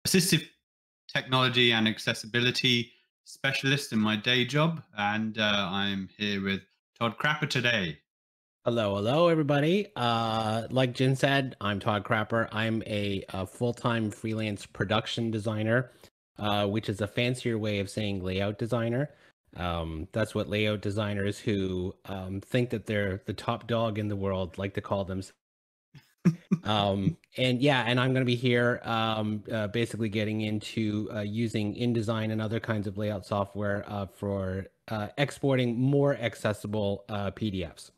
assistive technology and accessibility specialist in my day job, and I'm here with Todd Crapper today. Hello, everybody. Like Jen said, I'm Todd Crapper. I'm a full-time freelance production designer, which is a fancier way of saying layout designer. That's what layout designers who think that they're the top dog in the world like to call them. And I'm going to be here basically getting into using InDesign and other kinds of layout software for exporting more accessible PDFs.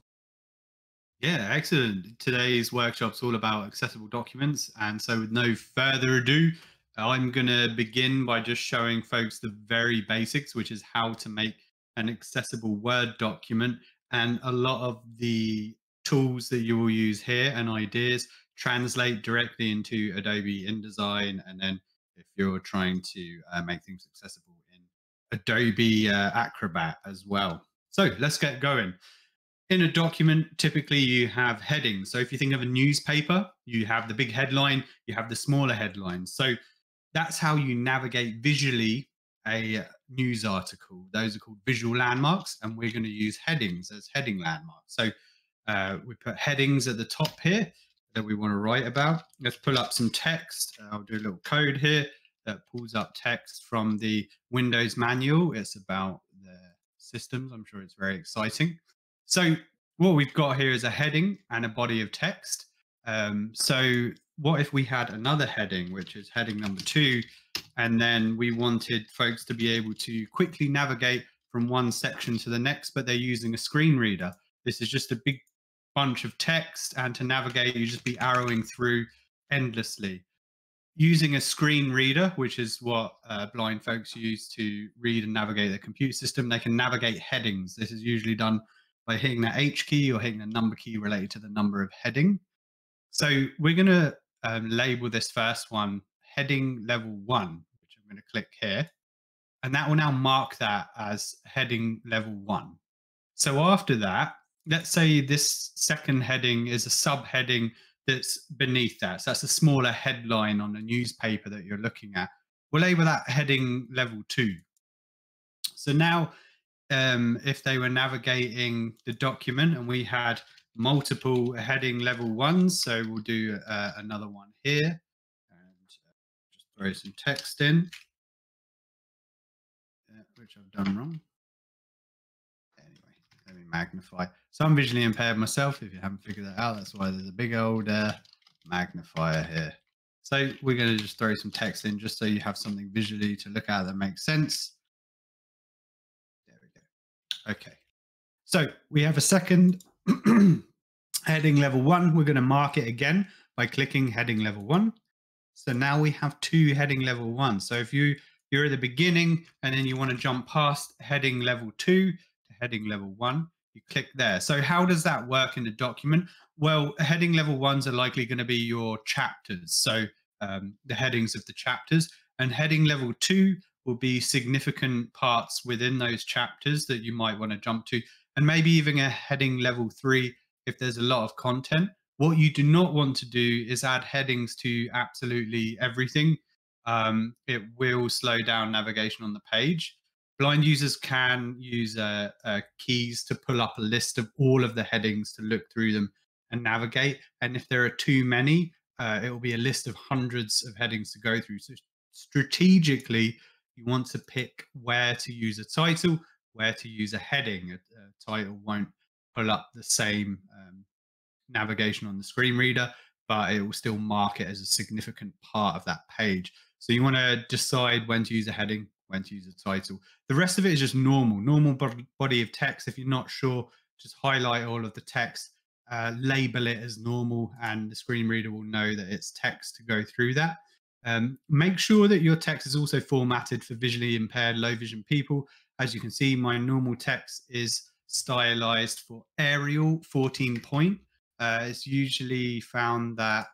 Yeah, excellent. Today's workshop's all about accessible documents. And so, with no further ado, I'm going to begin by just showing folks the very basics, which is how to make an accessible Word document. And a lot of the tools that you will use here and ideas translate directly into Adobe InDesign. And then, if you're trying to make things accessible in Adobe Acrobat as well. So, let's get going. In a document, typically you have headings. So if you think of a newspaper, you have the big headline, you have the smaller headlines. So that's how you navigate visually a news article. Those are called visual landmarks, and we're going to use headings as heading landmarks. So we put headings at the top here that we want to write about. Let's pull up some text. I'll do a little code here that pulls up text from the Windows manual. It's about the systems. I'm sure it's very exciting. So what we've got here is a heading and a body of text. So what if we had another heading, which is heading number 2, and then we wanted folks to be able to quickly navigate from one section to the next, but they're using a screen reader. This is just a big bunch of text, and to navigate, you just be arrowing through endlessly. Using a screen reader, which is what blind folks use to read and navigate the computer system, they can navigate headings. This is usually done by hitting the H key or hitting the number key related to the number of heading. So we're going to label this first one heading level 1, which I'm going to click here. And that will now mark that as heading level 1. So after that, let's say this second heading is a subheading that's beneath that. So that's a smaller headline on a newspaper that you're looking at. We'll label that heading level 2. So now if they were navigating the document and we had multiple heading level 1s, so we'll do another one here and just throw some text in, which I've done wrong. Anyway, let me magnify. So I'm visually impaired myself, if you haven't figured that out. That's why there's a big old magnifier here. So we're going to just throw some text in just so you have something visually to look at that makes sense. Okay, so we have a second heading level 1. We're going to mark it again by clicking heading level 1. So now we have 2 heading level 1. So if you're at the beginning and then you want to jump past heading level 2 to heading level 1, you click there. So how does that work in the document? Well, heading level 1s are likely going to be your chapters. So the headings of the chapters, and heading level 2 will be significant parts within those chapters that you might want to jump to, and maybe even a heading level 3 if there's a lot of content. What you do not want to do is add headings to absolutely everything. It will slow down navigation on the page. Blind users can use keys to pull up a list of all of the headings to look through them and navigate. And if there are too many, it will be a list of hundreds of headings to go through. So strategically, you want to pick where to use a title, where to use a heading. A title won't pull up the same navigation on the screen reader, but it will still mark it as a significant part of that page. So you want to decide when to use a heading, when to use a title. The rest of it is just normal body of text. If you're not sure, just highlight all of the text, label it as normal, and the screen reader will know that it's text to go through that. Make sure that your text is also formatted for visually impaired, low vision people. As you can see, my normal text is stylized for Arial 14 point. It's usually found that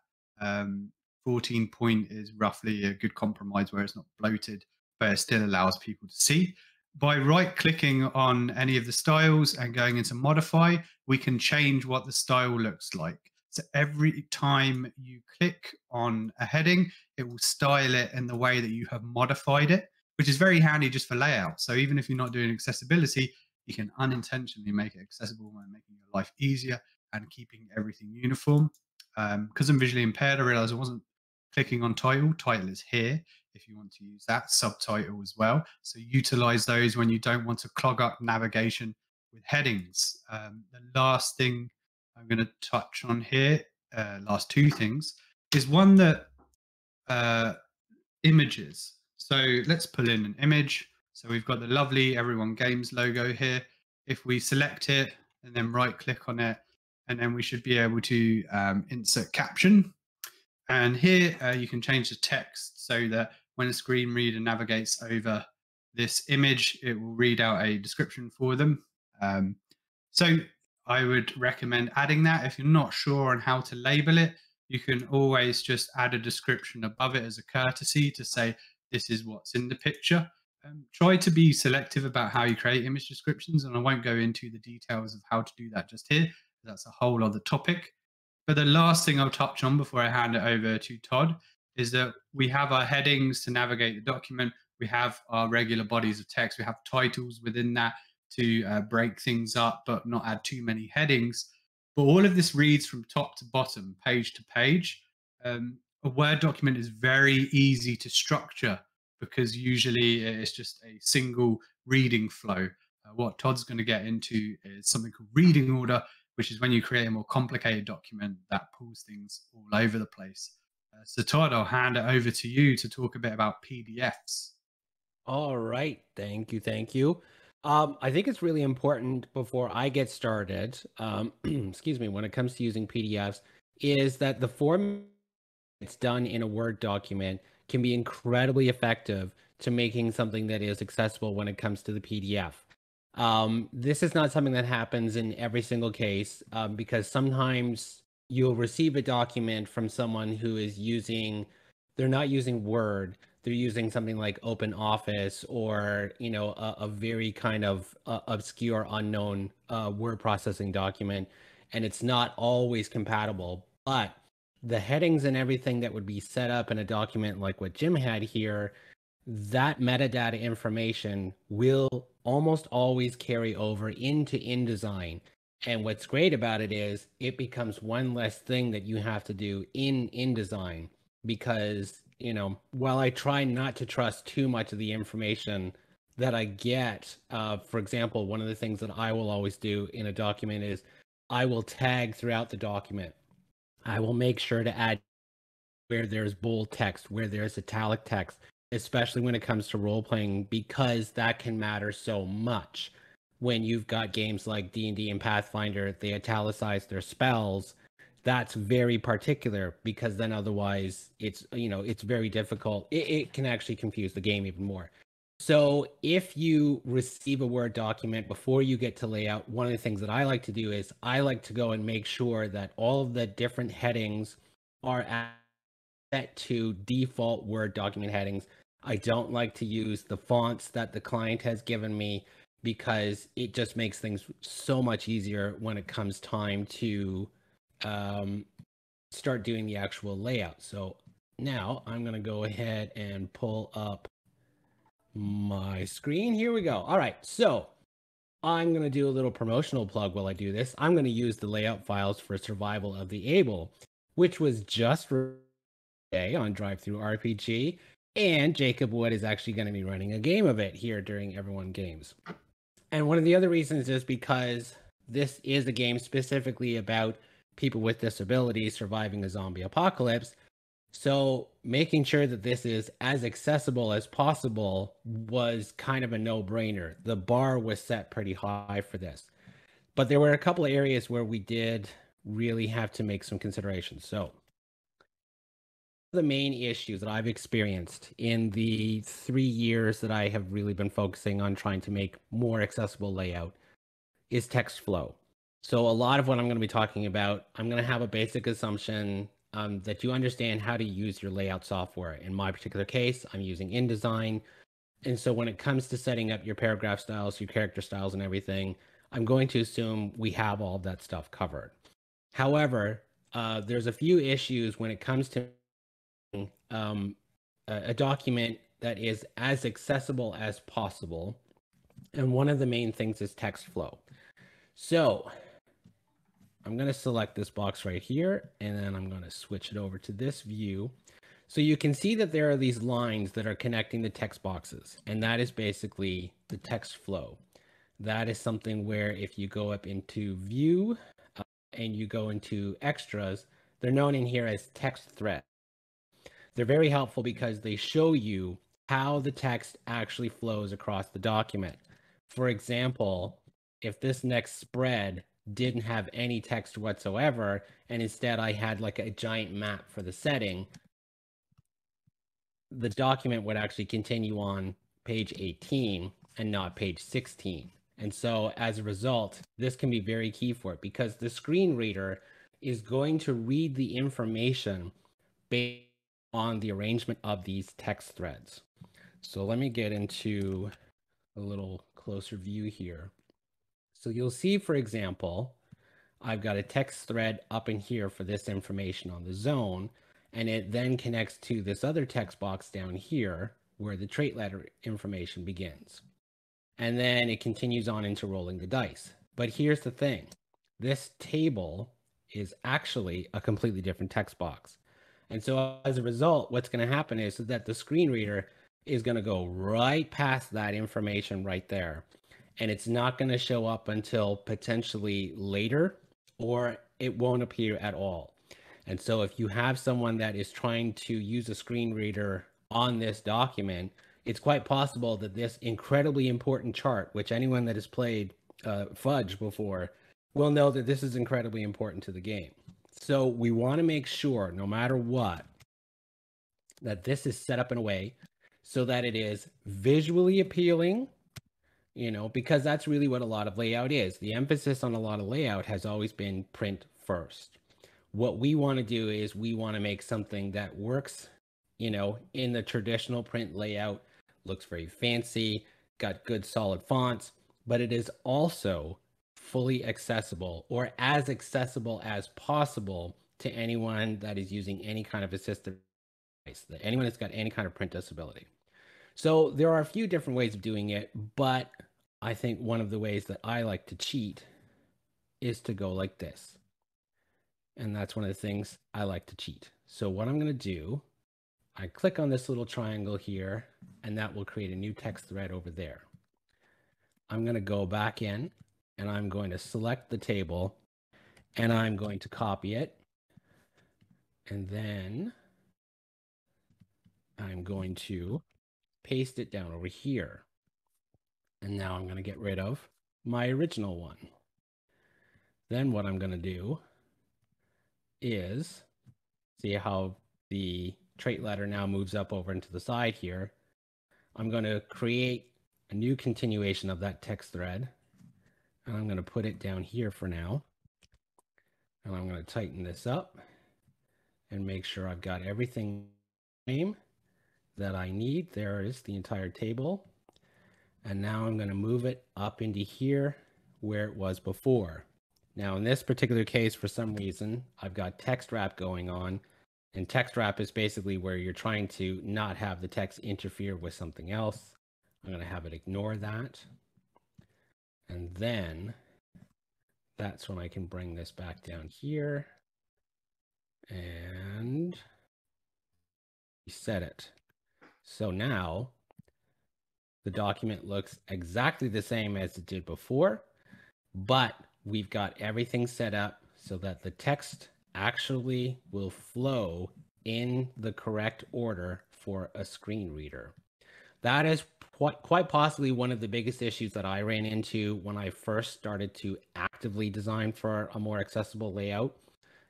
14 point is roughly a good compromise where it's not bloated, but it still allows people to see. By right-clicking on any of the styles and going into modify, we can change what the style looks like. So every time you click on a heading, it will style it in the way that you have modified it, which is very handy just for layout. So even if you're not doing accessibility, you can unintentionally make it accessible by making your life easier and keeping everything uniform. Because I'm visually impaired, I realized I wasn't clicking on title. Title is here if you want to use that. Subtitle as well. So utilize those when you don't want to clog up navigation with headings. The last thing I'm going to touch on here, last two things, is one that images. So let's pull in an image. So we've got the lovely EveryoneGames logo here. If we select it and then right click on it, and then we should be able to insert caption. And here you can change the text so that when a screen reader navigates over this image, it will read out a description for them. So I would recommend adding that. If you're not sure on how to label it, you can always just add a description above it as a courtesy to say, this is what's in the picture. Try to be selective about how you create image descriptions, and I won't go into the details of how to do that just here. That's a whole other topic. But the last thing I'll touch on before I hand it over to Todd is that we have our headings to navigate the document. We have our regular bodies of text. We have titles within that to break things up, but not add too many headings. But all of this reads from top to bottom, page to page. A Word document is very easy to structure because usually it's just a single reading flow. What Todd's going to get into is something called reading order, which is when you create a more complicated document that pulls things all over the place. So Todd, I'll hand it over to you to talk a bit about PDFs. All right. Thank you. Thank you. I think it's really important before I get started, excuse me, when it comes to using PDFs, is that the form it's done in a Word document can be incredibly effective to making something that is accessible when it comes to the PDF. This is not something that happens in every single case, because sometimes you'll receive a document from someone who is they're not using Word, they're using something like Open Office or, a very kind of obscure, unknown word processing document, and it's not always compatible. But the headings and everything that would be set up in a document like what Jim had here, that metadata information will almost always carry over into InDesign. And what's great about it is it becomes one less thing that you have to do in InDesign, because, while I try not to trust too much of the information that I get, for example, one of the things that I will always do in a document is I will tag throughout the document. I will make sure to add where there's bold text, where there's italic text, especially when it comes to role-playing, because that can matter so much. When you've got games like D&D and Pathfinder, they italicize their spells. That's very particular, because then otherwise it's very difficult. It can actually confuse the game even more. So if you receive a Word document before you get to layout, one of the things that I like to do is I like to go and make sure that all of the different headings are set to default Word document headings. I don't like to use the fonts that the client has given me, because it just makes things so much easier when it comes time to start doing the actual layout. So now I'm going to go ahead and pull up my screen. Here we go. All right. So I'm going to do a little promotional plug while I do this. I'm going to use the layout files for Survival of the Able, which was just today on DriveThruRPG. And Jacob Wood is actually going to be running a game of it here during EveryoneGames. And one of the other reasons is because this is a game specifically about people with disabilities surviving a zombie apocalypse. So making sure that this is as accessible as possible was kind of a no-brainer. The bar was set pretty high for this. But there were a couple of areas where we did really have to make some considerations. So the main issues that I've experienced in the 3 years that I have really been focusing on trying to make more accessible layout is text flow. So a lot of what I'm going to be talking about, I'm going to have a basic assumption that you understand how to use your layout software. In my particular case, I'm using InDesign. And so when it comes to setting up your paragraph styles, your character styles and everything, I'm going to assume we have all that stuff covered. However, there's a few issues when it comes to a document that is as accessible as possible. And one of the main things is text flow. So I'm going to select this box right here, and then I'm going to switch it over to this view. So you can see that there are these lines that are connecting the text boxes, and that is basically the text flow. That is something where if you go up into view and you go into extras, they're known in here as text thread. They're very helpful because they show you how the text actually flows across the document. For example, if this next spread didn't have any text whatsoever, and instead I had like a giant map for the setting, the document would actually continue on page 18 and not page 16. And so as a result, this can be very key for it because the screen reader is going to read the information based on the arrangement of these text threads. So let me get into a little closer view here. So you'll see, for example, I've got a text thread up in here for this information on the zone, and it then connects to this other text box down here where the trait letter information begins. And then it continues on into rolling the dice. But here's the thing. This table is actually a completely different text box. And so as a result, what's going to happen is that the screen reader is going to go right past that information right there. And it's not going to show up until potentially later, or it won't appear at all. And so if you have someone that is trying to use a screen reader on this document, it's quite possible that this incredibly important chart, which anyone that has played Fudge before will know that this is incredibly important to the game. So we want to make sure, no matter what, that this is set up in a way so that it is visually appealing, you know, because that's really what a lot of layout is. The emphasis on a lot of layout has always been print first. What we want to do is we want to make something that works, you know, in the traditional print layout, looks very fancy, got good solid fonts, but it is also fully accessible, or as accessible as possible, to anyone that is using any kind of assistive device, that anyone that's got any kind of print disability. So there are a few different ways of doing it, but I think one of the ways that I like to cheat is to go like this. And that's one of the things I like to cheat. So what I'm going to do, I click on this little triangle here, and that will create a new text thread over there. I'm going to go back in, and I'm going to select the table, and I'm going to copy it. And then I'm going to paste it down over here. And now I'm going to get rid of my original one. Then what I'm going to do is see how the trait letter now moves up over into the side here. I'm going to create a new continuation of that text thread, and I'm going to put it down here for now. And I'm going to tighten this up and make sure I've got everything that I need. There is the entire table. And now I'm going to move it up into here where it was before. Now in this particular case, for some reason, I've got text wrap going on. And text wrap is basically where you're trying to not have the text interfere with something else. I'm going to have it ignore that. And then that's when I can bring this back down here and reset it. So now the document looks exactly the same as it did before, but we've got everything set up so that the text actually will flow in the correct order for a screen reader. That is quite possibly one of the biggest issues that I ran into when I first started to actively design for a more accessible layout.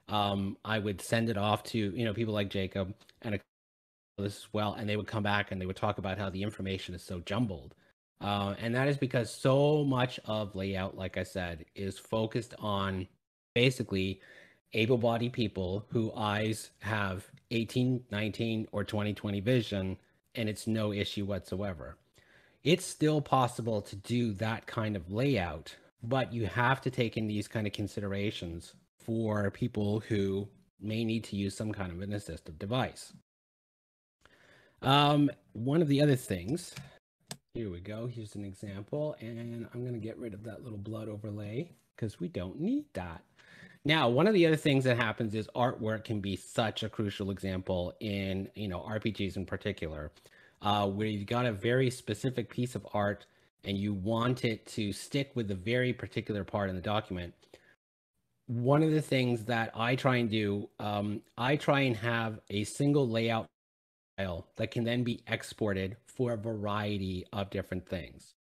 I would send it off to, you know, people like Jacob and this as well, and they would come back and they would talk about how the information is so jumbled. And that is because so much of layout, like I said, is focused on basically able-bodied people whose eyes have 18, 19, or 20/20 vision, and it's no issue whatsoever. It's still possible to do that kind of layout, but you have to take in these kind of considerations for people who may need to use some kind of an assistive device. One of the other things, here we go. Here's an example, and I'm going to get rid of that little blood overlay because we don't need that. Now, one of the other things that happens is artwork can be such a crucial example in, RPGs in particular, where you've got a very specific piece of art and you want it to stick with a very particular part in the document. One of the things that I try and do, I try and have a single layout file that can then be exported for a variety of different things.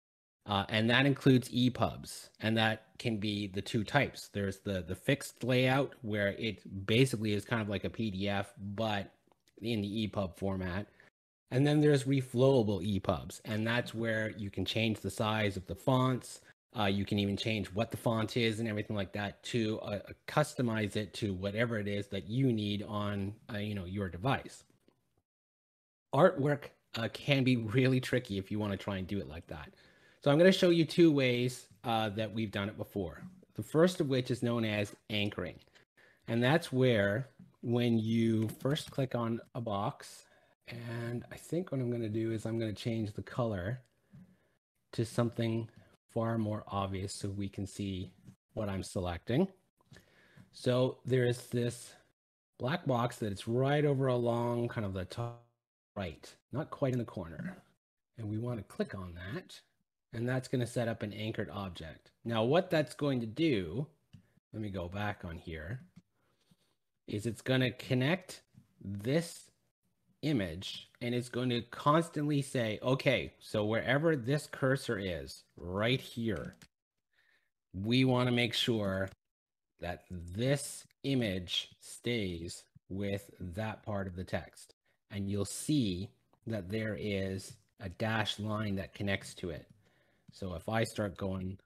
And that includes EPUBs, and that can be the two types. There's the fixed layout, where it basically is kind of like a PDF, but in the EPUB format. And then there's reflowable EPUBs, and that's where you can change the size of the fonts. You can even change what the font is and everything like that to customize it to whatever it is that you need on your device. Artwork can be really tricky if you want to try and do it like that. So I'm going to show you two ways that we've done it before. The first of which is known as anchoring. And that's where when you first click on a box, and I think what I'm going to do is I'm going to change the color to something far more obvious so we can see what I'm selecting. So there's this black box that's right over along kind of the top right, not quite in the corner. And we want to click on that. And that's going to set up an anchored object. Now, what that's going to do, let me go back on here, is it's going to connect this image and it's going to constantly say, okay, so wherever this cursor is, right here, we want to make sure that this image stays with that part of the text. And you'll see that there is a dashed line that connects to it. So if I start going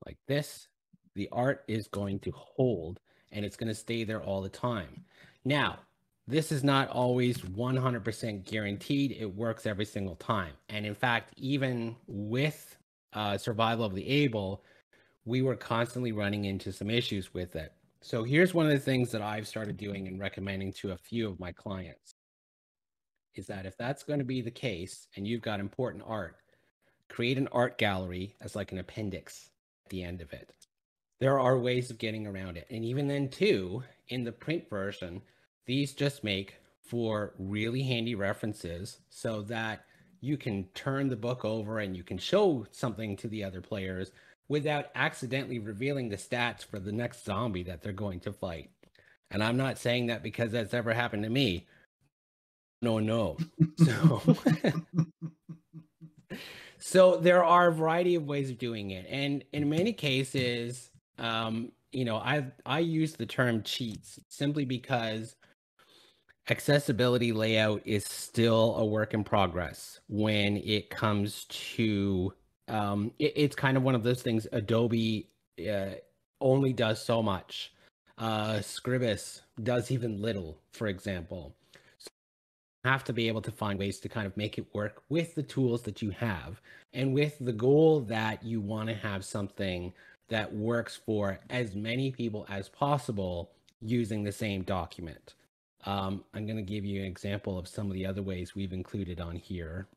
like this, the art is going to hold and it's going to stay there all the time. Now, this is not always 100% guaranteed. It works every single time. And in fact, even with Survival of the Able, we were constantly running into some issues with it. So here's one of the things that I've started doing and recommending to a few of my clients is that if that's going to be the case and you've got important art, create an art gallery as like an appendix at the end of it. There are ways of getting around it. And even then too, in the print version, these just make for really handy references so that you can turn the book over and you can show something to the other players without accidentally revealing the stats for the next zombie that they're going to fight. And I'm not saying that because that's ever happened to me. No. So there are a variety of ways of doing it. And in many cases, I use the term cheats simply because accessibility layout is still a work in progress when it comes to it's kind of one of those things. Adobe only does so much. Scribus does even little, for example. So you have to be able to find ways to kind of make it work with the tools that you have and with the goal that you want to have something that works for as many people as possible using the same document. I'm going to give you an example of some of the other ways we've included on here.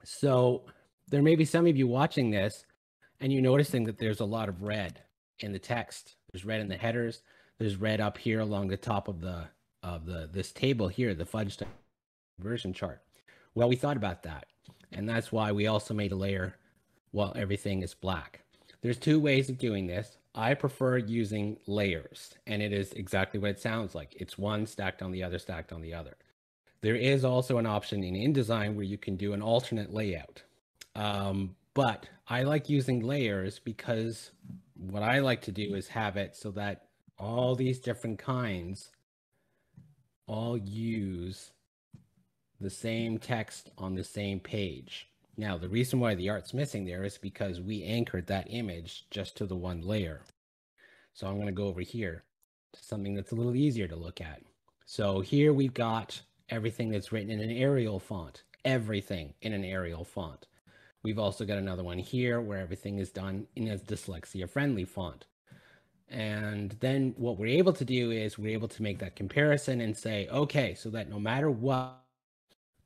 So there may be some of you watching this and you're noticing that there's a lot of red in the text. There's red in the headers. There's red up here along the top of this table here, the fudge version chart. Well, we thought about that. And that's why we also made a layer while everything is black. There's two ways of doing this. I prefer using layers, and it is exactly what it sounds like. It's one stacked on the other, stacked on the other. There is also an option in InDesign where you can do an alternate layout. But I like using layers because what I like to do is have it so that all these different kinds all use the same text on the same page. Now, the reason why the art's missing there is because we anchored that image just to the one layer. So I'm going to go over here to something that's a little easier to look at. So here we've got everything that's written in an Arial font, everything in an Arial font. We've also got another one here where everything is done in a dyslexia-friendly font. And then what we're able to do is we're able to make that comparison and say, okay, so that no matter what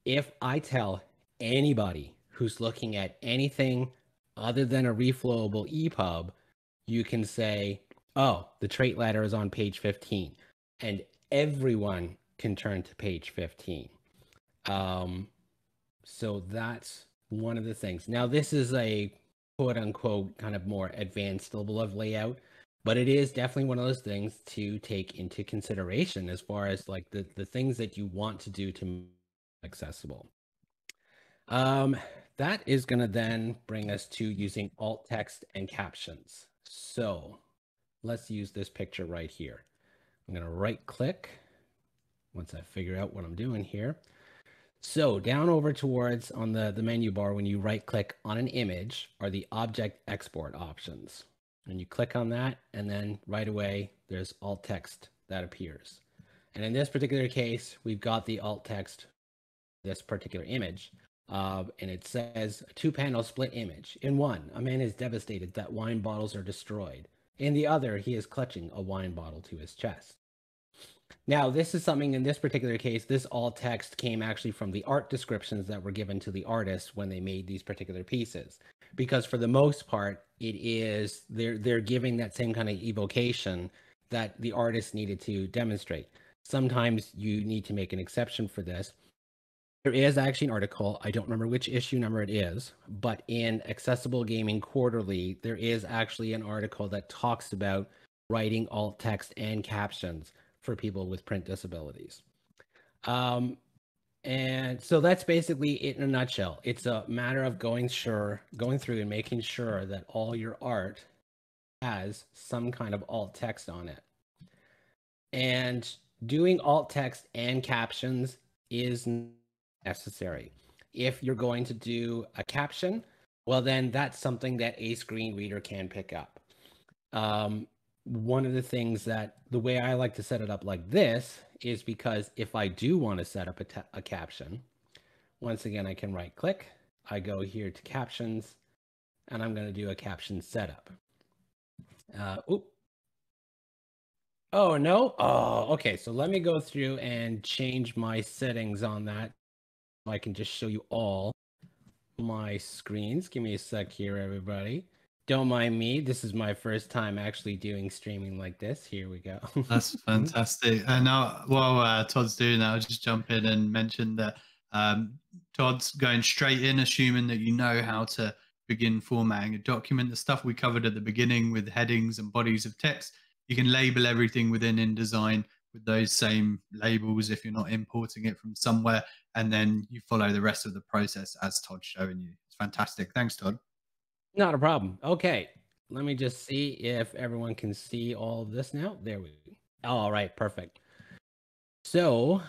if I tell anybody who's looking at anything other than a reflowable EPUB, you can say, oh, the trait ladder is on page 15, and everyone can turn to page 15. So that's one of the things. Now, this is a quote unquote kind of more advanced level of layout, but it is definitely one of those things to take into consideration as far as like the things that you want to do to make it accessible. That is going to then bring us to using alt text and captions. So let's use this picture right here. I'm going to right click once I figure out what I'm doing here. So down over towards on the menu bar, when you right click on an image, are the object export options. And you click on that, and then right away, there's alt text that appears. And in this particular case, we've got the alt text, this particular image, and it says a 2-panel split image. In one, a man is devastated that wine bottles are destroyed. In the other, he is clutching a wine bottle to his chest. Now, this is something in this particular case, this alt text came actually from the art descriptions that were given to the artists when they made these particular pieces. Because for the most part, it is, they're giving that same kind of evocation that the artist needed to demonstrate. Sometimes you need to make an exception for this. There is actually an article, I don't remember which issue number it is, but in Accessible Gaming Quarterly, there is actually an article that talks about writing alt text and captions for people with print disabilities. And so that's basically it in a nutshell. It's a matter of going through and making sure that all your art has some kind of alt text on it. And doing alt text and captions is necessary. If you're going to do a caption, well, then that's something that a screen reader can pick up. One of the things that the way I like to set it up like this is because if I do want to set up a caption, once again, I can right click, I go here to captions, and I'm going to do a caption setup. Oh, no. Oh, okay. So let me go through and change my settings on that. So I can just show you all my screens. Give me a sec here, everybody. Don't mind me. This is my first time actually doing streaming like this. Here we go. That's fantastic. And now, while Todd's doing that, I'll just jump in and mention that Todd's going straight in, assuming that you know how to begin formatting a document. The stuff we covered at the beginning with headings and bodies of text, you can label everything within InDesign with those same labels if you're not importing it from somewhere, and then you follow the rest of the process as Todd's showing you. It's fantastic. Thanks, Todd. Not a problem. Okay, let me just see if everyone can see all of this now. There we go. All right, perfect. So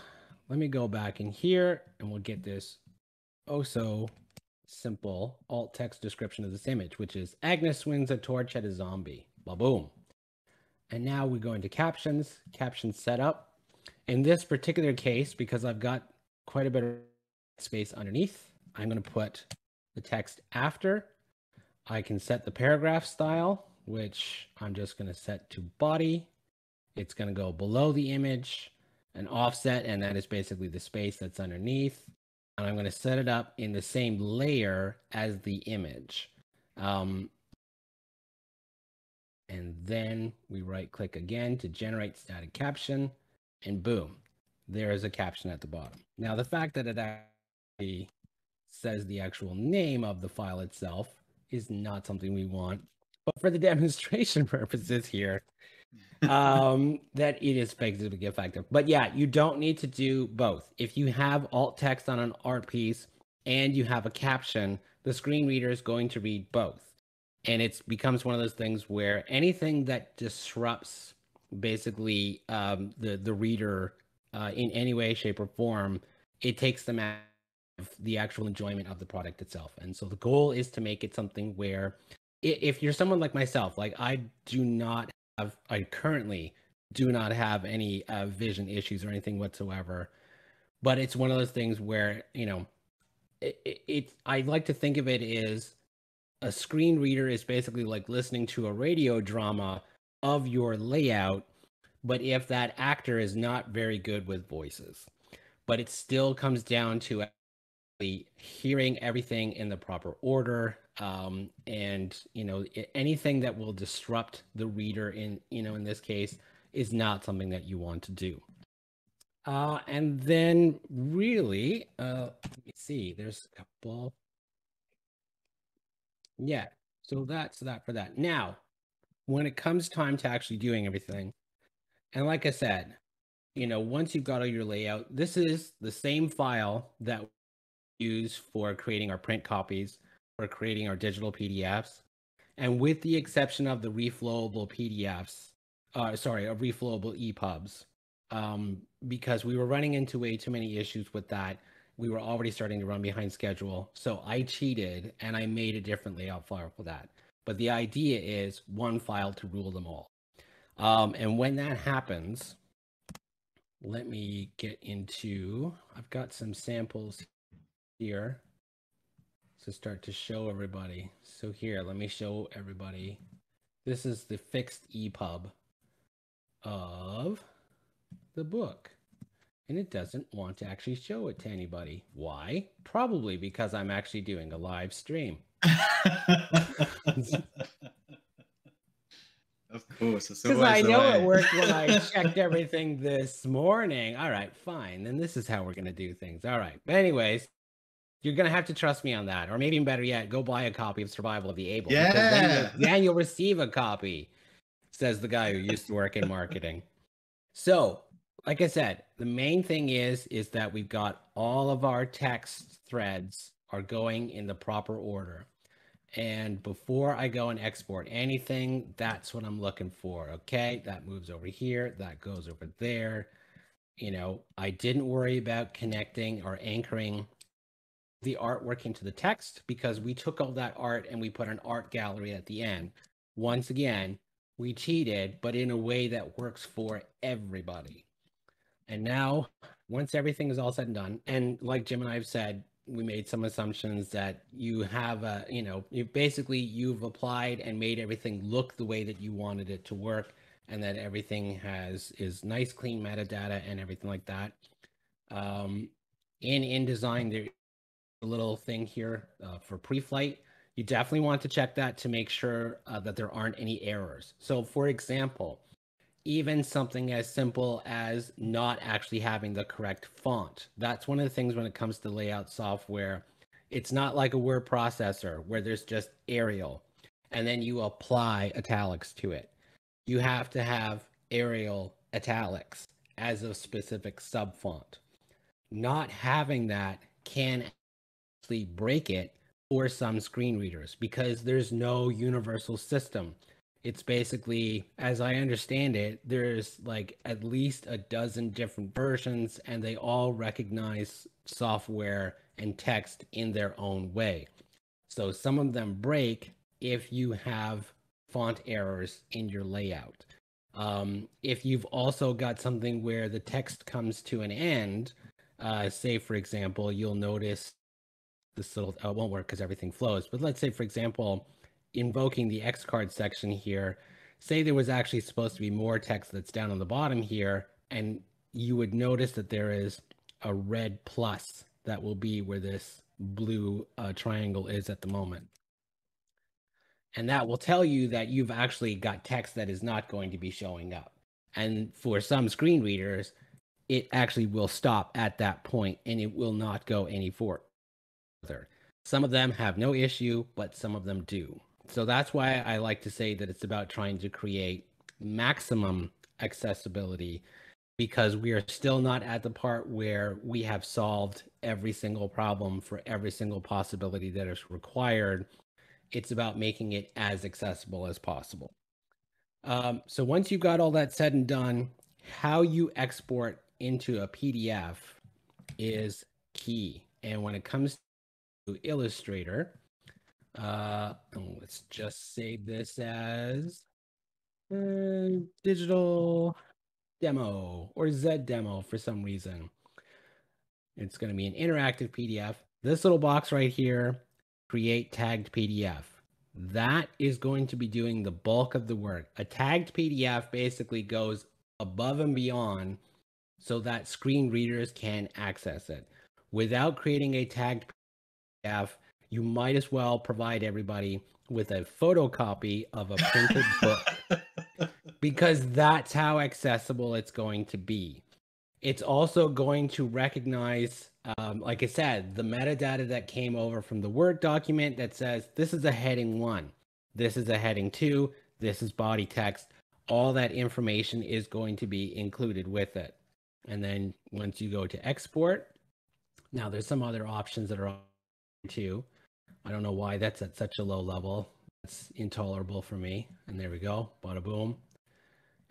let me go back in here and we'll get this oh so simple alt text description of this image, which is Agnes swings a torch at a zombie. Ba-boom. And now we go into captions, caption setup. In this particular case, because I've got quite a bit of space underneath, I'm going to put the text after. I can set the paragraph style, which I'm just going to set to body. It's going to go below the image, an offset, and that is basically the space that's underneath. And I'm going to set it up in the same layer as the image. And then we right click again to generate static caption, and boom, there is a caption at the bottom. Now, the fact that it actually says the actual name of the file itself is not something we want, but for the demonstration purposes here, that it is basically effective. But yeah, you don't need to do both. If you have alt text on an art piece and you have a caption, the screen reader is going to read both. And it becomes one of those things where anything that disrupts basically the reader in any way, shape, or form, it takes them out of the actual enjoyment of the product itself. And so the goal is to make it something where if you're someone like myself, like I currently do not have any vision issues or anything whatsoever, but it's one of those things where, you know, I like to think of it as a screen reader is basically like listening to a radio drama of your layout, but if that actor is not very good with voices, but it still comes down to hearing everything in the proper order, and anything that will disrupt the reader in this case is not something that you want to do. And then really, let me see, there's a couple. Yeah, so that's that for that. Now, when it comes time to actually doing everything, and like I said, once you've got all your layout, this is the same file that we use for creating our print copies or creating our digital PDFs. And with the exception of the reflowable PDFs, reflowable EPUBs, because we were running into way too many issues with that. We were already starting to run behind schedule. So I cheated and I made a different layout file for that. But the idea is one file to rule them all. And when that happens, let me get into, I've got some samples here to start to show everybody. So here, let me show everybody. This is the fixed EPUB of the book. And it doesn't want to actually show it to anybody. Why? Probably because I'm actually doing a live stream. Of course. Because I know it worked when I checked everything this morning. All right, fine. Then this is how we're going to do things. All right. But anyways, you're going to have to trust me on that. Or maybe even better yet, go buy a copy of Survival of the Able. Yeah. Because then you'll receive a copy, says the guy who used to work in marketing. So, like I said, the main thing is that we've got all of our text threads are going in the proper order. And before I go and export anything, that's what I'm looking for. Okay, that moves over here, that goes over there. I didn't worry about connecting or anchoring the artwork into the text because we took all that art and we put an art gallery at the end. Once again, we cheated, but in a way that works for everybody. And now, once everything is all said and done, and like Jim and I have said, we made some assumptions that you have you've applied and made everything look the way that you wanted it to work, and that everything is nice, clean metadata and everything like that. In InDesign, there's a little thing here for pre-flight. You definitely want to check that to make sure that there aren't any errors. So, for example, even something as simple as not actually having the correct font. That's one of the things when it comes to layout software. It's not like a word processor where there's just Arial and then you apply italics to it. You have to have Arial italics as a specific sub font. Not having that can actually break it for some screen readers because there's no universal system. It's basically, as I understand it, there's like at least a dozen different versions and they all recognize software and text in their own way. So some of them break if you have font errors in your layout. If you've also got something where the text comes to an end, say, for example, you'll notice this little, it won't work because everything flows. But let's say, for example, invoking the X card section here, say there was actually supposed to be more text that's down on the bottom here, and you would notice that there is a red plus that will be where this blue triangle is at the moment. And that will tell you that you've actually got text that is not going to be showing up. And for some screen readers, it actually will stop at that point and it will not go any further. Some of them have no issue, but some of them do. So that's why I like to say that it's about trying to create maximum accessibility, because we are still not at the part where we have solved every single problem for every single possibility that is required. It's about making it as accessible as possible. So once you've got all that said and done, how you export into a PDF is key. And when it comes to Illustrator, let's just save this as digital demo or Z demo for some reason. It's going to be an interactive PDF. This little box right here, create tagged PDF. That is going to be doing the bulk of the work. A tagged PDF basically goes above and beyond so that screen readers can access it. without creating a tagged PDF, you might as well provide everybody with a photocopy of a printed book, because that's how accessible it's going to be. It's also going to recognize, like I said, the metadata that came over from the Word document that says this is a heading 1, this is a heading 2, this is body text. All that information is going to be included with it. And then once you go to export, now there's some other options that are on too. I don't know why that's at such a low level. It's intolerable for me. And there we go, bada boom.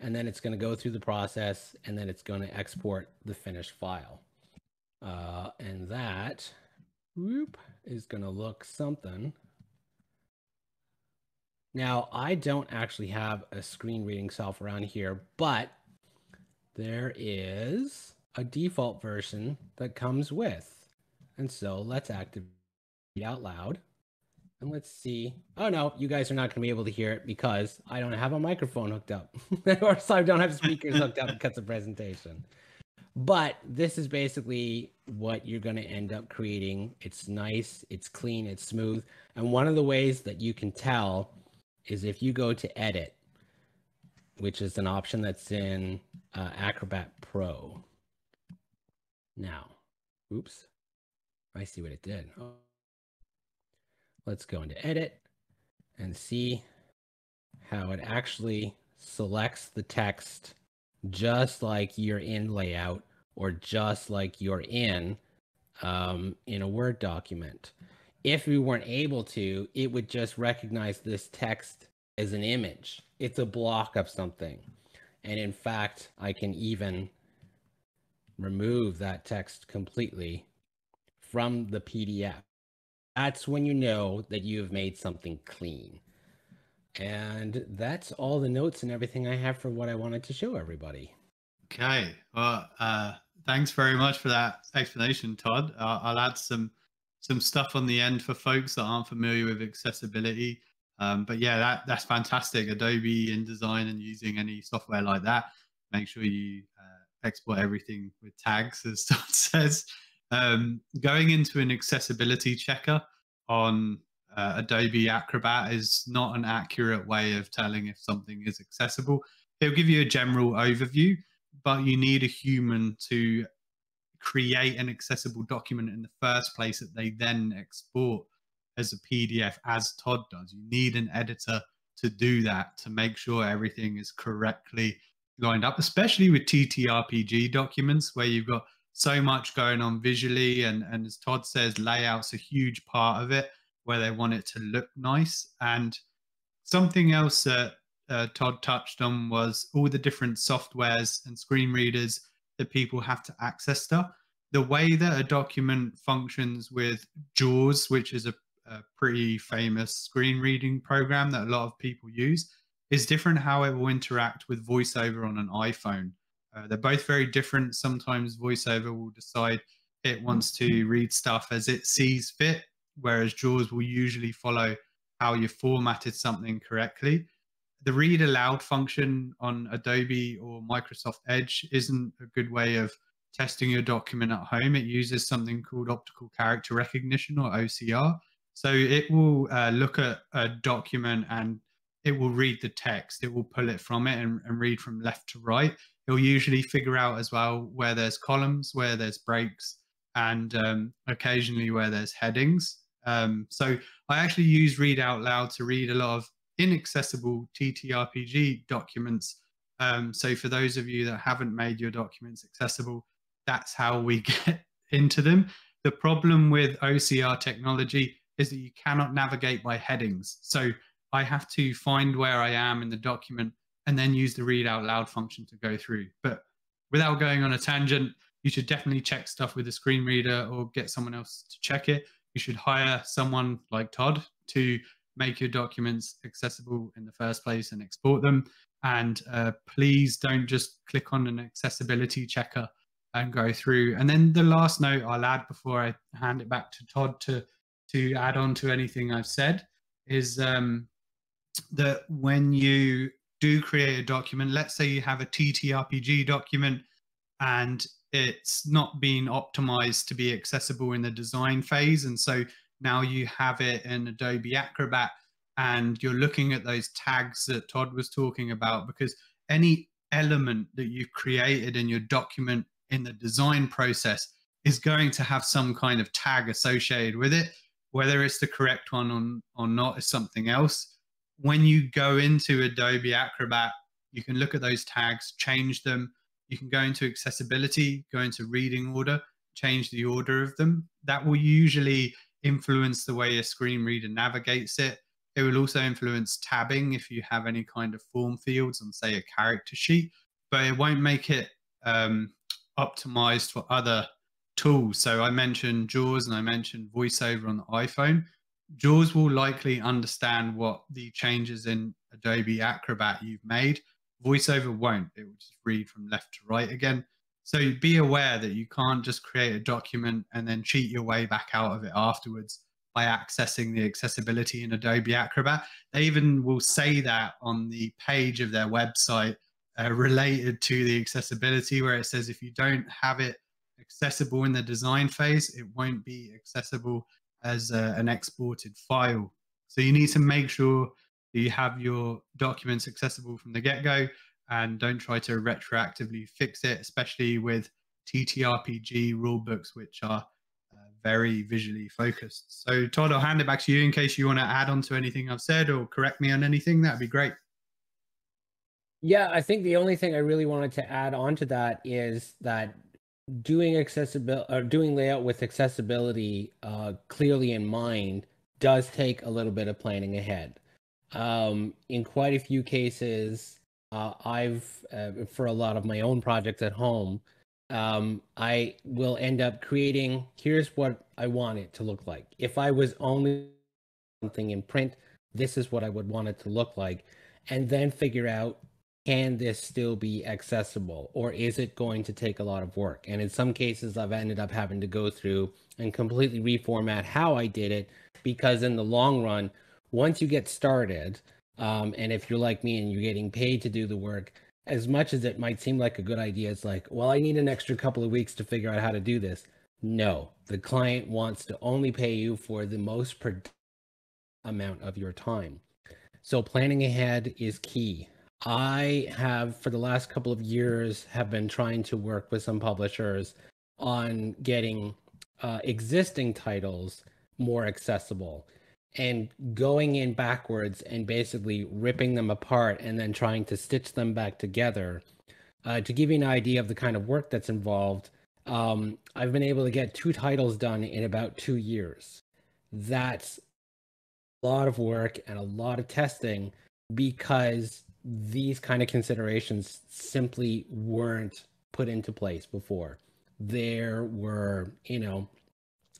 And then it's going to go through the process, and then it's going to export the finished file. And that is going to look something. Now, I don't actually have a screen reading software on here, but there is a default version that comes with. And so let's activate out loud. And let's see. Oh, no, you guys are not going to be able to hear it because I don't have a microphone hooked up. Or so I don't have speakers hooked up because of presentation. But this is basically what you're going to end up creating. It's nice, it's clean, it's smooth. And one of the ways that you can tell is if you go to Edit, which is an option that's in Acrobat Pro. Now, oops, I see what it did. Oh. Let's go into Edit and see how it actually selects the text just like you're in Layout, or just like you're in a Word document. If we weren't able to, it would just recognize this text as an image. It's a block of something. And in fact, I can even remove that text completely from the PDF. That's when you know that you have made something clean. And that's all the notes and everything I have for what I wanted to show everybody. Okay. Well, thanks very much for that explanation, Todd. I'll add some stuff on the end for folks that aren't familiar with accessibility. But yeah, that's fantastic. Adobe InDesign and using any software like that. Make sure you export everything with tags, as Todd says. Going into an accessibility checker on Adobe Acrobat is not an accurate way of telling if something is accessible. It'll give you a general overview, but you need a human to create an accessible document in the first place that they then export as a PDF, as Todd does. You need an editor to do that, to make sure everything is correctly lined up, especially with TTRPG documents where you've got so much going on visually. And as Todd says, layout's a huge part of it, where they want it to look nice. And something else that Todd touched on was all the different softwares and screen readers that people have to access stuff. The way that a document functions with JAWS, which is a pretty famous screen reading program that a lot of people use, is different how it will interact with VoiceOver on an iPhone. They're both very different. Sometimes VoiceOver will decide it wants to read stuff as it sees fit, whereas JAWS will usually follow how you formatted something correctly. The read aloud function on Adobe or Microsoft Edge isn't a good way of testing your document at home. It uses something called optical character recognition, or OCR. So it will look at a document and it will read the text. It will pull it from it and read from left to right. It'll usually figure out as well where there's columns, where there's breaks, and occasionally where there's headings. So I actually use Read Out Loud to read a lot of inaccessible TTRPG documents. So for those of you that haven't made your documents accessible, that's how we get into them. The problem with OCR technology is that you cannot navigate by headings. So I have to find where I am in the document and then use the Read Out Loud function to go through. But without going on a tangent, you should definitely check stuff with a screen reader or get someone else to check it. You should hire someone like Todd to make your documents accessible in the first place and export them. And please don't just click on an accessibility checker and go through. And then the last note I'll add before I hand it back to Todd to add on to anything I've said is that when you do create a document, let's say you have a TTRPG document and it's not been optimized to be accessible in the design phase. And so now you have it in Adobe Acrobat, and you're looking at those tags that Todd was talking about, because any element that you've created in your document in the design process is going to have some kind of tag associated with it. Whether it's the correct one or not is something else. When you go into Adobe Acrobat, you can look at those tags, change them. You can go into accessibility, go into reading order, change the order of them. That will usually influence the way a screen reader navigates it. It will also influence tabbing if you have any kind of form fields on, say, a character sheet, but it won't make it optimized for other tools. So I mentioned JAWS and I mentioned VoiceOver on the iPhone. JAWS will likely understand what the changes in Adobe Acrobat you've made. VoiceOver won't. It will just read from left to right again. So be aware that you can't just create a document and then cheat your way back out of it afterwards by accessing the accessibility in Adobe Acrobat. They even will say that on the page of their website related to the accessibility, where it says if you don't have it accessible in the design phase, it won't be accessible as an exported file. So you need to make sure that you have your documents accessible from the get-go, and don't try to retroactively fix it, especially with TTRPG rulebooks, which are very visually focused. So Todd, I'll hand it back to you in case you want to add on to anything I've said or correct me on anything. That'd be great. Yeah, I think the only thing I really wanted to add on to that is that doing accessibility or doing layout with accessibility clearly in mind does take a little bit of planning ahead. In quite a few cases, I've for a lot of my own projects at home, I will end up creating, here's what I want it to look like. If I was only something in print, this is what I would want it to look like, and then figure out, can this still be accessible, or is it going to take a lot of work? And in some cases, I've ended up having to go through and completely reformat how I did it, because in the long run, once you get started, and if you're like me and you're getting paid to do the work, as much as it might seem like a good idea, it's like, well, I need an extra couple of weeks to figure out how to do this. No, the client wants to only pay you for the most amount of your time. So planning ahead is key. I have, for the last couple of years, have been trying to work with some publishers on getting existing titles more accessible, and going in backwards and basically ripping them apart and then trying to stitch them back together. To give you an idea of the kind of work that's involved, I've been able to get 2 titles done in about 2 years. That's a lot of work and a lot of testing, because these kind of considerations simply weren't put into place before. There were,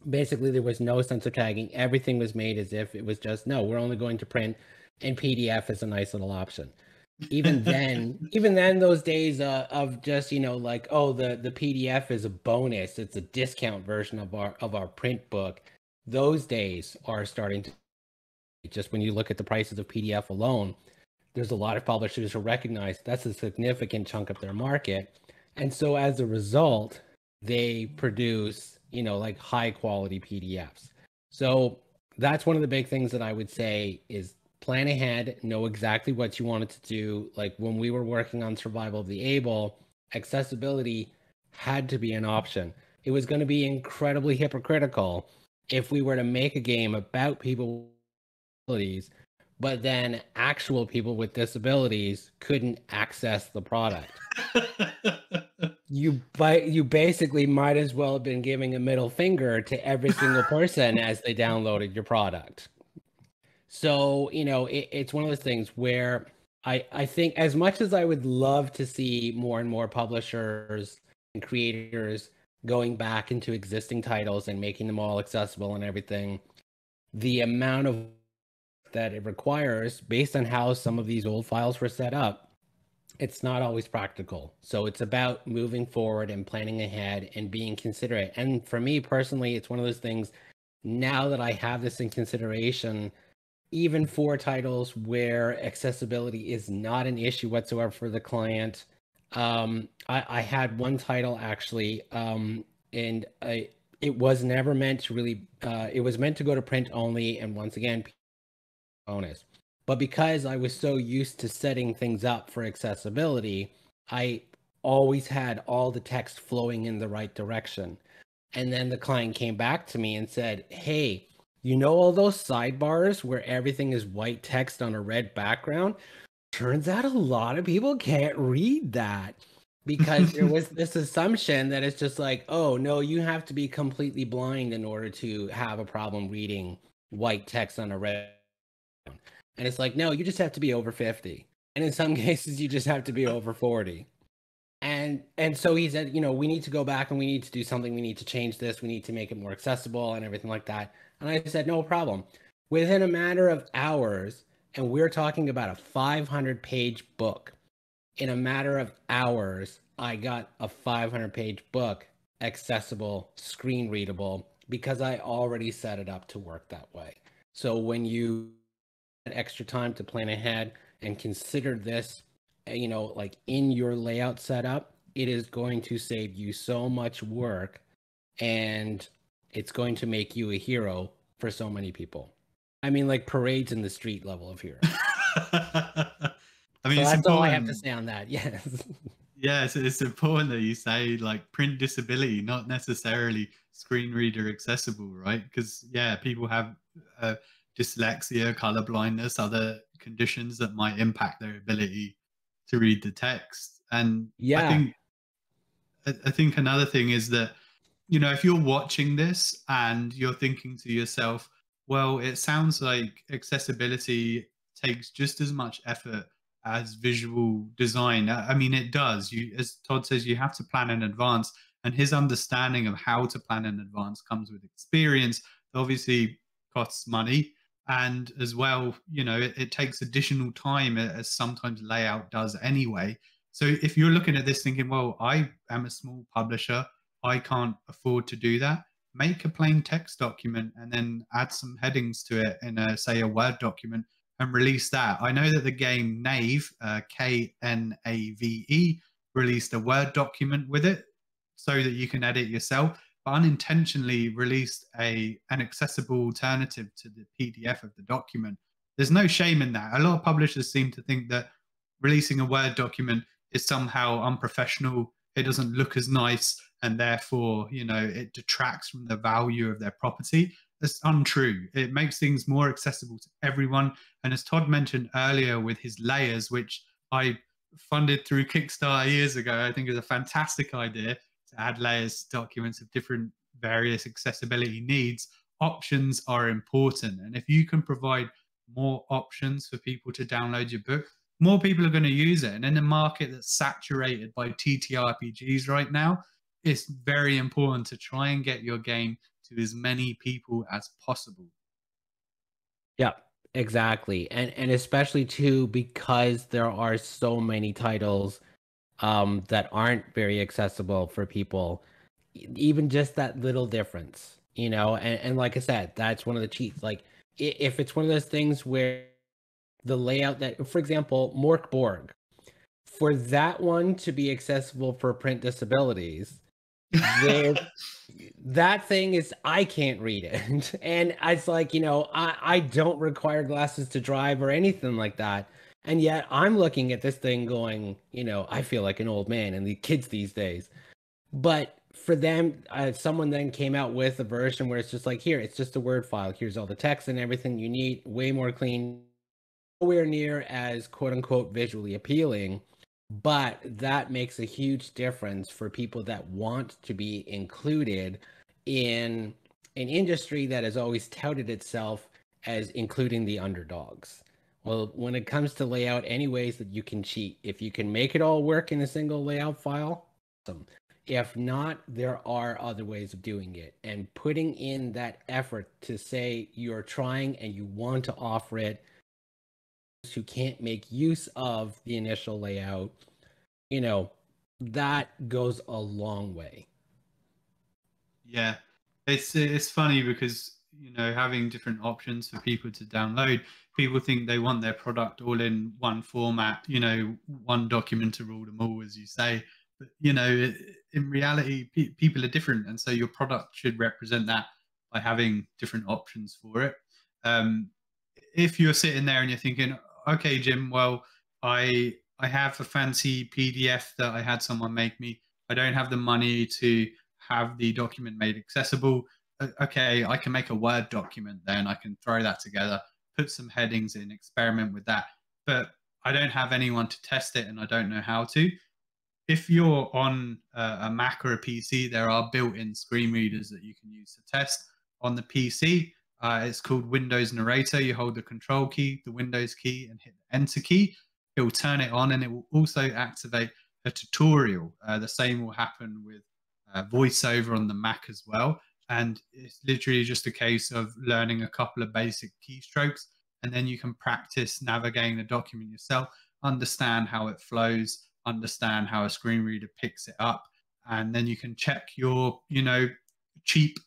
basically there was no sense of tagging. Everything was made as if it was just, no, we're only going to print, and PDF is a nice little option. Even then those days of just, like, oh, the PDF is a bonus, it's a discount version of our print book, those days are starting to, just when you look at the prices of PDF alone, there's a lot of publishers who recognize that's a significant chunk of their market. And so as a result, they produce, like high quality PDFs. So that's one of the big things that I would say is plan ahead, know exactly what you wanted to do. Like when we were working on Survival of the Able, accessibility had to be an option. It was going to be incredibly hypocritical if we were to make a game about people with disabilities, but then actual people with disabilities couldn't access the product. You basically might as well have been giving a middle finger to every single person as they downloaded your product. So, it's one of those things where I think, as much as I would love to see more and more publishers and creators going back into existing titles and making them all accessible and everything, the amount of that it requires, based on how some of these old files were set up, it's not always practical. So it's about moving forward and planning ahead and being considerate. And for me personally, it's one of those things, now that I have this in consideration, even for titles where accessibility is not an issue whatsoever for the client, I had one title actually, and it was never meant to really. It was meant to go to print only, and once again, bonus. But because I was so used to setting things up for accessibility, I always had all the text flowing in the right direction. And then the client came back to me and said, "Hey, you know all those sidebars where everything is white text on a red background? Turns out a lot of people can't read that." Because there was this assumption that it's just like, oh, no, you have to be completely blind in order to have a problem reading white text on a red. And it's like, no, you just have to be over 50. And in some cases, you just have to be over 40. And so he said, we need to go back and we need to do something. We need to change this. We need to make it more accessible and everything like that. And I said, no problem. Within a matter of hours, and we're talking about a 500-page book. In a matter of hours, I got a 500-page book accessible, screen readable, because I already set it up to work that way. So when you have extra time to plan ahead and consider this, like in your layout setup, it is going to save you so much work, and it's going to make you a hero for so many people. I mean, like parades in the street level of hero. I mean, So it's that's all I have important. to say on that. Yes. Yeah, it's important that you say like print disability, not necessarily screen reader accessible, right? Because yeah, people have dyslexia, color blindness, other conditions that might impact their ability to read the text. And I Yeah. think I think another thing is that, if you're watching this and you're thinking to yourself, well, it sounds like accessibility takes just as much effort as visual design. I mean, it does. As Todd says, you have to plan in advance, and his understanding of how to plan in advance comes with experience. It obviously costs money, and as well, it takes additional time, as sometimes layout does anyway. So if you're looking at this thinking, well, I am a small publisher, I can't afford to do that, make a plain text document and then add some headings to it in say a Word document and release that. I know that the game Knave, Knave, released a Word document with it so that you can edit yourself, but unintentionally released an accessible alternative to the PDF of the document. There's no shame in that. A lot of publishers seem to think that releasing a Word document is somehow unprofessional. It doesn't look as nice, and therefore, it detracts from the value of their property. That's untrue. It makes things more accessible to everyone. And as Todd mentioned earlier with his layers, which I funded through Kickstarter years ago, I think is a fantastic idea to add layers to documents of different various accessibility needs. Options are important. And if you can provide more options for people to download your book, more people are going to use it. And in a market that's saturated by TTRPGs right now, it's very important to try and get your game to as many people as possible. Yeah, exactly. And especially too, because there are so many titles that aren't very accessible for people, even just that little difference, and like I said, that's one of the cheats. Like if it's one of those things where the layout that, for example, Mork Borg, for that one to be accessible for print disabilities, that thing is, I can't read it. And it's like, I don't require glasses to drive or anything like that. And yet I'm looking at this thing going, I feel like an old man and the kids these days. But for them, someone then came out with a version where it's just like, here, it's just a Word file. Here's all the text and everything you need, way more clean, nowhere near as quote unquote visually appealing. But that makes a huge difference for people that want to be included in an industry that has always touted itself as including the underdogs. Well, when it comes to layout, any ways that you can cheat, if you can make it all work in a single layout file, awesome. If not, there are other ways of doing it. And putting in that effort to say you're trying and you want to offer it who can't make use of the initial layout, that goes a long way. Yeah, it's funny because having different options for people to download. People think they want their product all in one format, one document to rule them all, as you say. But in reality, people are different, and so your product should represent that by having different options for it. If you're sitting there and you're thinking, okay, Jim, well, I have a fancy PDF that I had someone make me. I don't have the money to have the document made accessible. Okay, I can make a Word document then. I can throw that together, put some headings in, experiment with that. But I don't have anyone to test it and I don't know how to. If you're on a Mac or a PC, there are built-in screen readers that you can use to test. On the PC, it's called Windows Narrator. You hold the Control key, the Windows key, and hit the Enter key. It will turn it on, and it will also activate a tutorial. The same will happen with VoiceOver on the Mac as well. And it's literally just a case of learning a couple of basic keystrokes, and then you can practice navigating the document yourself, understand how it flows, understand how a screen reader picks it up, and then you can check your cheap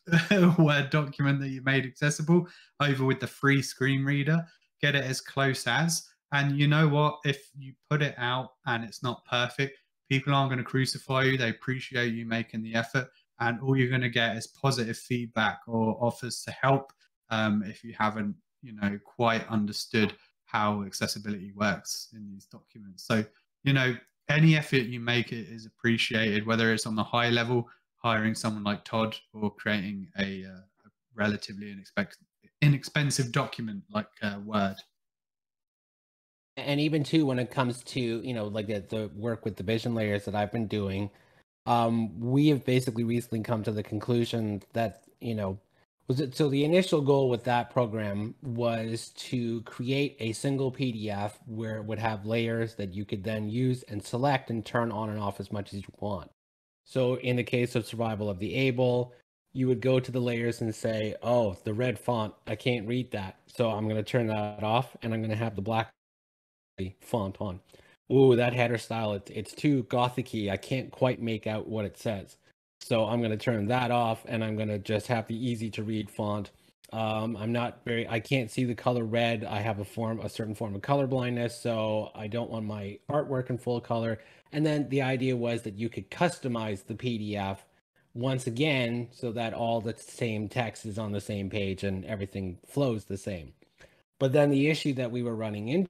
Word document that you made accessible over with the free screen reader, get it as close as. And you know what, if you put it out and it's not perfect, people aren't going to crucify you. They appreciate you making the effort, and all you're going to get is positive feedback or offers to help if you haven't quite understood how accessibility works in these documents. So any effort you make is appreciated, whether it's on the high level, hiring someone like Todd, or creating a relatively inexpensive document like Word. And even too, when it comes to like the work with the vision layers that I've been doing, we have basically recently come to the conclusion that so the initial goal with that program was to create a single PDF where it would have layers that you could then use and select and turn on and off as much as you want. So in the case of Survival of the Able, you would go to the layers and say, oh, the red font, I can't read that. So I'm going to turn that off, and I'm going to have the black font on. Ooh, that header style, it's too gothic-y. I can't quite make out what it says. So I'm going to turn that off, and I'm going to just have the easy to read font. I can't see the color red. I have a certain form of color blindness, so I don't want my artwork in full color. And then the idea was that you could customize the PDF once again so that all the same text is on the same page and everything flows the same. But then the issue that we were running into,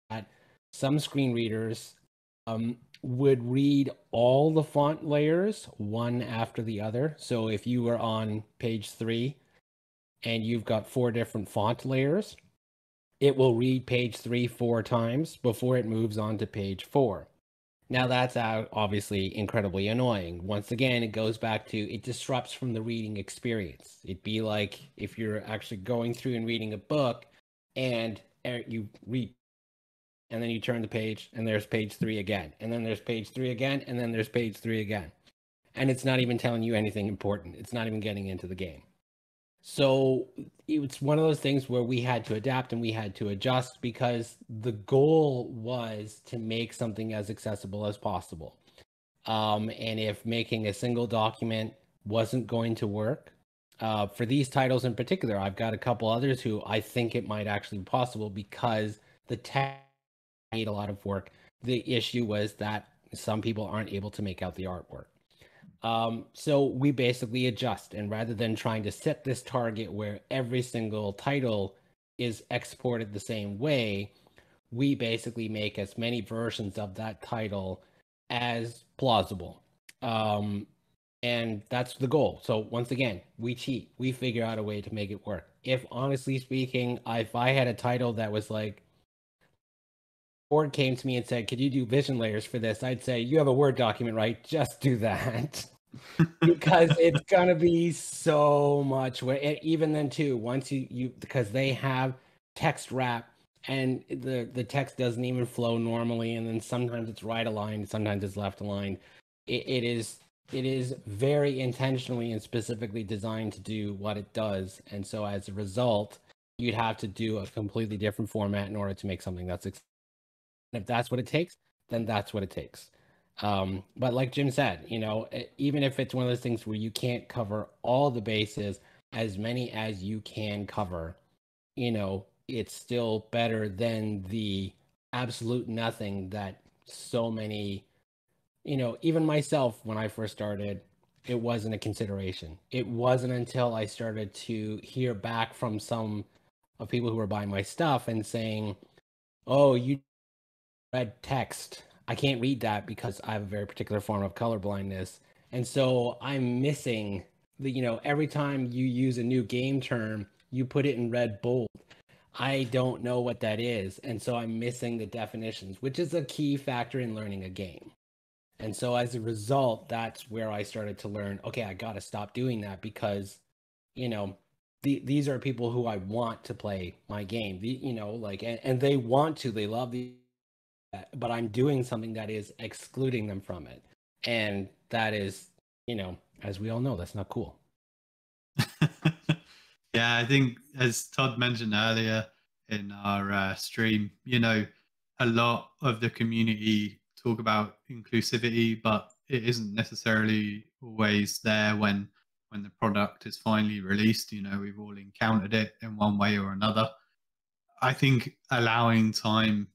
that some screen readers would read all the font layers one after the other. So if you were on page 3 and you've got 4 different font layers, it will read page 3 4 times before it moves on to page 4. Now that's obviously incredibly annoying. Once again, it goes back to, it disrupts from the reading experience. It'd be like if you're actually going through and reading a book and you read, and then you turn the page and there's page 3 again, and then there's page 3 again, and then there's page 3 again. And it's not even telling you anything important. It's not even getting into the game. So it's one of those things where we had to adapt and we had to adjust, because the goal was to make something as accessible as possible. And if making a single document wasn't going to work, for these titles in particular, I've got a couple others who I think it might actually be possible, because the text made a lot of work. The issue was that some people aren't able to make out the artwork. So we basically adjust, and rather than trying to set this target where every single title is exported the same way, we basically make as many versions of that title as plausible. And that's the goal. So once again, we cheat. We figure out a way to make it work. If honestly speaking, if I had a title that was like, Board came to me and said, could you do vision layers for this? I'd say, you have a Word document, right? Just do that. Because it's gonna be so much. Even then too, once you because they have text wrap, and the text doesn't even flow normally, and then sometimes it's right aligned, sometimes it's left aligned. It is very intentionally and specifically designed to do what it does, and so as a result, you'd have to do a completely different format in order to make something that's. If that's what it takes, then that's what it takes. But like Jim said, even if it's one of those things where you can't cover all the bases, as many as you can cover, it's still better than the absolute nothing that so many, even myself, when I first started, it wasn't a consideration. It wasn't until I started to hear back from some of people who were buying my stuff and saying, oh, you read text. I can't read that because I have a very particular form of color blindness. And so I'm missing every time you use a new game term, you put it in red bold. I don't know what that is. And so I'm missing the definitions, which is a key factor in learning a game. And so as a result, that's where I started to learn, okay, I got to stop doing that because, these are people who I want to play my game, and they want to, they love but I'm doing something that is excluding them from it. And that is, as we all know, that's not cool. Yeah, I think as Todd mentioned earlier in our stream, a lot of the community talk about inclusivity, but it isn't necessarily always there when the product is finally released. We've all encountered it in one way or another. I think allowing time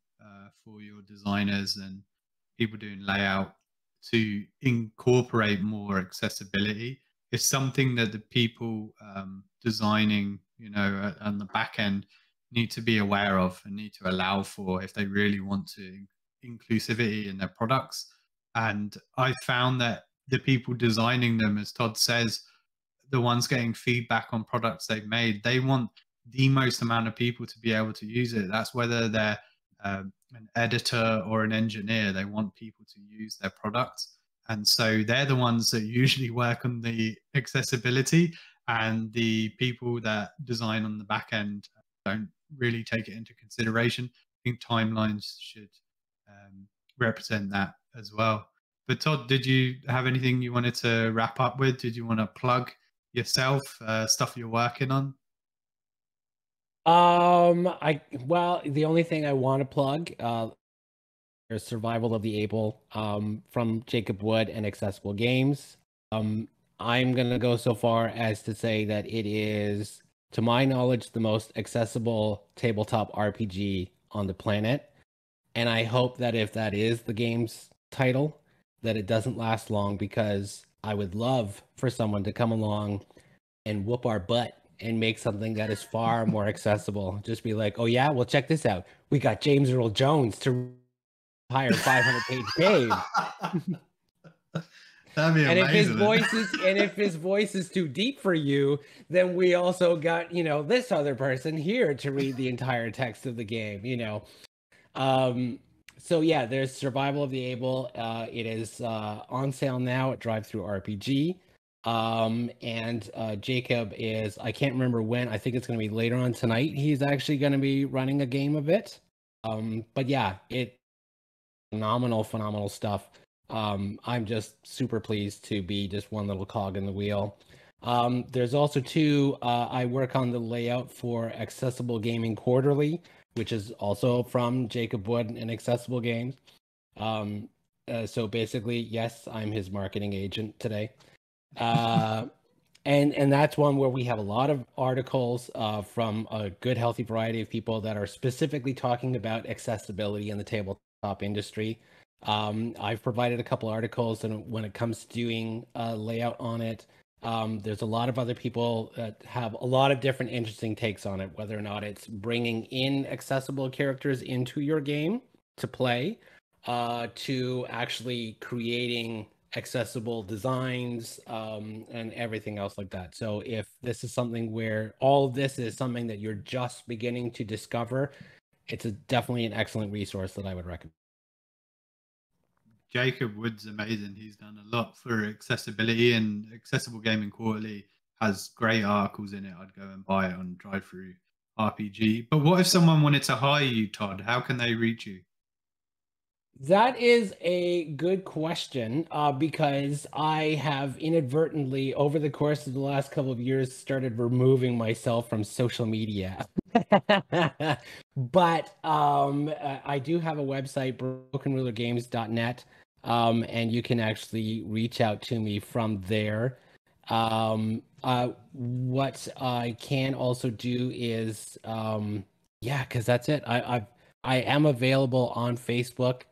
for your designers and people doing layout to incorporate more accessibility is something that the people designing, on the back end need to be aware of and need to allow for if they really want to inclusivity in their products. And I found that the people designing them, as Todd says, the ones getting feedback on products they've made, they want the most amount of people to be able to use it. That's whether they're an editor or an engineer, they want people to use their products. And so they're the ones that usually work on the accessibility, and the people that design on the back end don't really take it into consideration. I think timelines should represent that as well. But Todd, did you have anything you wanted to wrap up with? Did you want to plug yourself, stuff you're working on? The only thing I want to plug is Survival of the Able from Jacob Wood and Accessible Games. I'm gonna go so far as to say that it is, to my knowledge, the most accessible tabletop RPG on the planet. And I hope that if that is the game's title, that it doesn't last long, because I would love for someone to come along and whoop our butt and make something that is far more accessible. Just be like, oh yeah, well, check this out. We got James Earl Jones to hire 500-page game. That'd be amazing. If his voice is too deep for you, then we also got, this other person here to read the entire text of the game, So yeah, there's Survival of the Able. It is on sale now at Drive-Thru RPG. And Jacob is, I can't remember when, I think it's going to be later on tonight. He's actually going to be running a game of it. But yeah, phenomenal stuff. I'm just super pleased to be just one little cog in the wheel. There's also I work on the layout for Accessible Gaming Quarterly, which is also from Jacob Wood and Accessible Games. So basically, yes, I'm his marketing agent today. And that's one where we have a lot of articles from a good, healthy variety of people that are specifically talking about accessibility in the tabletop industry. I've provided a couple articles, and when it comes to doing layout on it, there's a lot of other people that have a lot of different interesting takes on it, whether or not it's bringing in accessible characters into your game to play, to actually creating accessible designs, and everything else like that. So if this is something where all of this is something that you're just beginning to discover, it's definitely an excellent resource that I would recommend. Jacob Wood's amazing. He's done a lot for accessibility, and Accessible Gaming Quarterly has great articles in it. I'd go and buy it on Drive-Thru RPG. But what if someone wanted to hire you, Todd? How can they reach you? That is a good question, because I have inadvertently, over the course of the last couple of years, started removing myself from social media. But I do have a website, brokenrulergames.net, and you can actually reach out to me from there. What I can also do is, yeah, because that's it. I am available on Facebook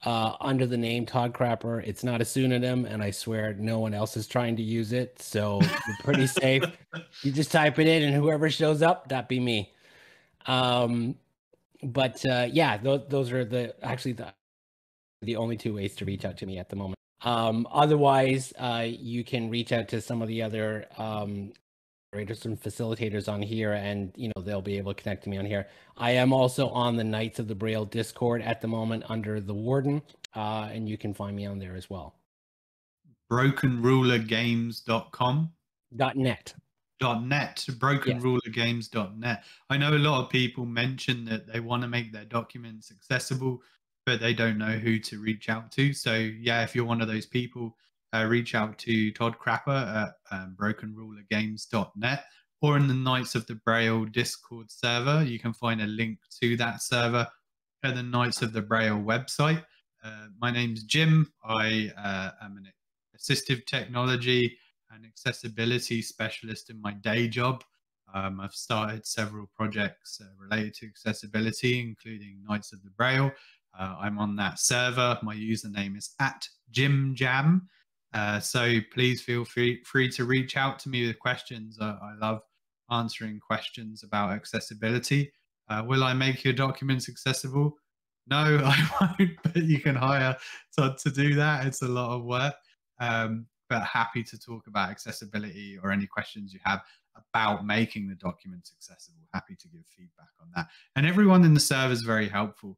under the name Todd Crapper. It's not a pseudonym, and I swear no one else is trying to use it, so you're pretty safe. You just type it in, and whoever shows up, that be me. But yeah, those are actually the only two ways to reach out to me at the moment. Otherwise, you can reach out to some of the other moderators and facilitators on here, and they'll be able to connect to me on here. I am also on the Knights of the Braille Discord at the moment under the Warden, and you can find me on there as well. BrokenRulerGames.com. .net. .net, BrokenRulerGames.net. I know a lot of people mention that they want to make their documents accessible, but they don't know who to reach out to. So yeah, if you're one of those people, reach out to Todd Crapper at BrokenRulerGames.net, or in the Knights of the Braille Discord server. You can find a link to that server at the Knights of the Braille website. My name's Jim. I am an assistive technology and accessibility specialist in my day job. I've started several projects related to accessibility, including Knights of the Braille. I'm on that server. My username is @JimJam. So please feel free to reach out to me with questions. I love answering questions about accessibility. Will I make your documents accessible? No, I won't, but you can hire Todd to do that. It's a lot of work. But happy to talk about accessibility or any questions you have about making the documents accessible. Happy to give feedback on that. And everyone in the server is very helpful.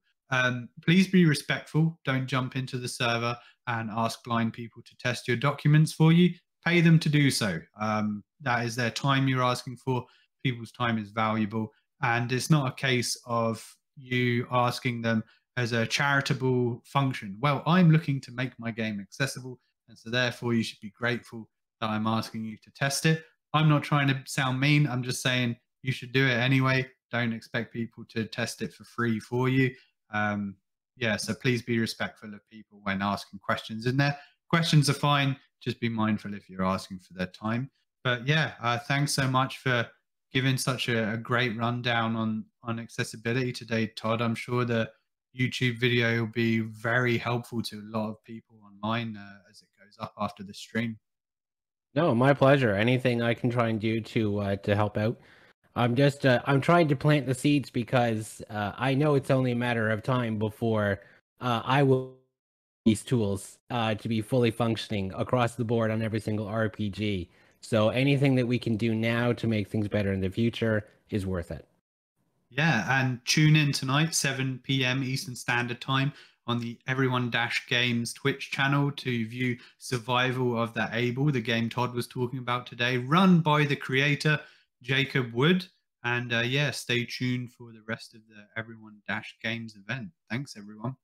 Please be respectful. Don't jump into the server and ask blind people to test your documents for you. Pay them to do so. That is their time you're asking for. People's time is valuable. And it's not a case of you asking them as a charitable function. Well, I'm looking to make my game accessible, and so therefore you should be grateful that I'm asking you to test it. I'm not trying to sound mean. I'm just saying you should do it anyway. Don't expect people to test it for free for you. Yeah, so please be respectful of people when asking questions in there. Questions are fine. Just be mindful if you're asking for their time. But yeah, thanks so much for giving such a great rundown on accessibility today, Todd. I'm sure the YouTube video will be very helpful to a lot of people online as it goes up after the stream. No, my pleasure. Anything I can try and do to help out. I'm trying to plant the seeds because I know it's only a matter of time before I will these tools to be fully functioning across the board on every single RPG. So anything that we can do now to make things better in the future is worth it. Yeah, and tune in tonight, 7 p.m. Eastern Standard Time on the EveryoneGames Twitch channel to view Survival of the Able, the game Todd was talking about today, run by the creator, Jacob Wood. And yeah, stay tuned for the rest of the EveryoneGames event. Thanks, everyone.